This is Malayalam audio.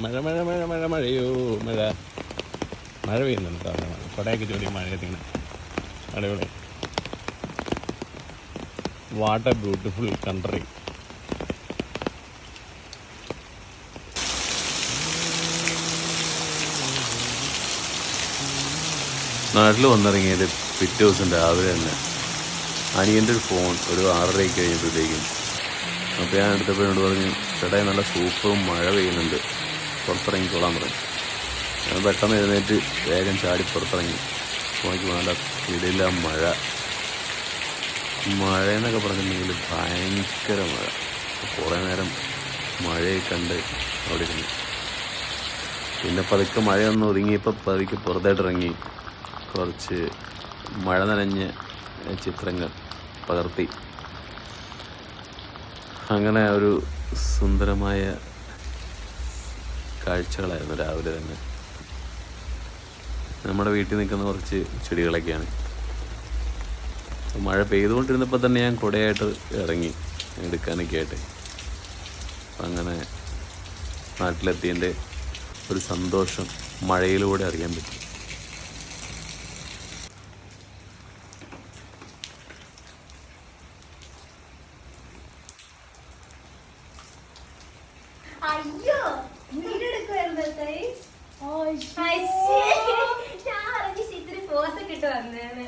മഴ മഴ മഴ മഴ മഴയോ മഴ മഴ പെയ്യുന്നുണ്ട് കേട്ടോ. കൊടയൊക്കെ ചൂടി മഴ എത്തിങ്ങനെ അടിപൊളി. What A beautiful country. നാട്ടിൽ വന്നിറങ്ങിയത് പിറ്റേ ദിവസം രാവിലെ തന്നെ അനിയൻ്റെ ഒരു ഫോൺ ഒരു 6:30 കഴിഞ്ഞപ്പോഴത്തേക്കും. അപ്പോൾ ഞാൻ എടുത്തപ്പോൾ എന്നോട് പറഞ്ഞു, ചേട്ടാ നല്ല സൂപ്പർ മഴ പെയ്യുന്നുണ്ട്, പുറത്തിറങ്ങിക്കോളാൻ പറഞ്ഞു. ഞാൻ പെട്ടെന്ന് എഴുന്നേറ്റ് വേഗം ചാടി പുറത്തിറങ്ങി. നോക്കി നല്ല ഇടയില്ല മഴ എന്നൊക്കെ പറഞ്ഞിട്ടുണ്ടെങ്കിൽ ഭയങ്കര മഴ. കുറേ നേരം മഴയെ കണ്ട് അവിടെ ഇരുന്നു. പിന്നെ പതുക്കെ മഴയൊന്ന് ഒതുങ്ങിയപ്പോൾ പതുക്കെ പുറത്തോട്ടിറങ്ങി കുറച്ച് മഴ നനഞ്ഞ ചിത്രങ്ങൾ പകർത്തി. അങ്ങനെ ഒരു സുന്ദരമായ കാഴ്ചകളായിരുന്നു രാവിലെ തന്നെ. നമ്മുടെ വീട്ടിൽ നിൽക്കുന്ന കുറച്ച് ചെടികളൊക്കെയാണ്. മഴ പെയ്തുകൊണ്ടിരുന്നപ്പോൾ തന്നെ ഞാൻ കുടയായിട്ട് ഇറങ്ങി എടുക്കാനൊക്കെ ആയിട്ട്. അങ്ങനെ നാട്ടിലെത്തിയതിൻ്റെ ഒരു സന്തോഷം മഴയിലൂടെ അറിയാൻ പറ്റി. അയ്യോ ഞാൻ ചിത്രം പോസ് കിട്ടു വന്നേന്ന്.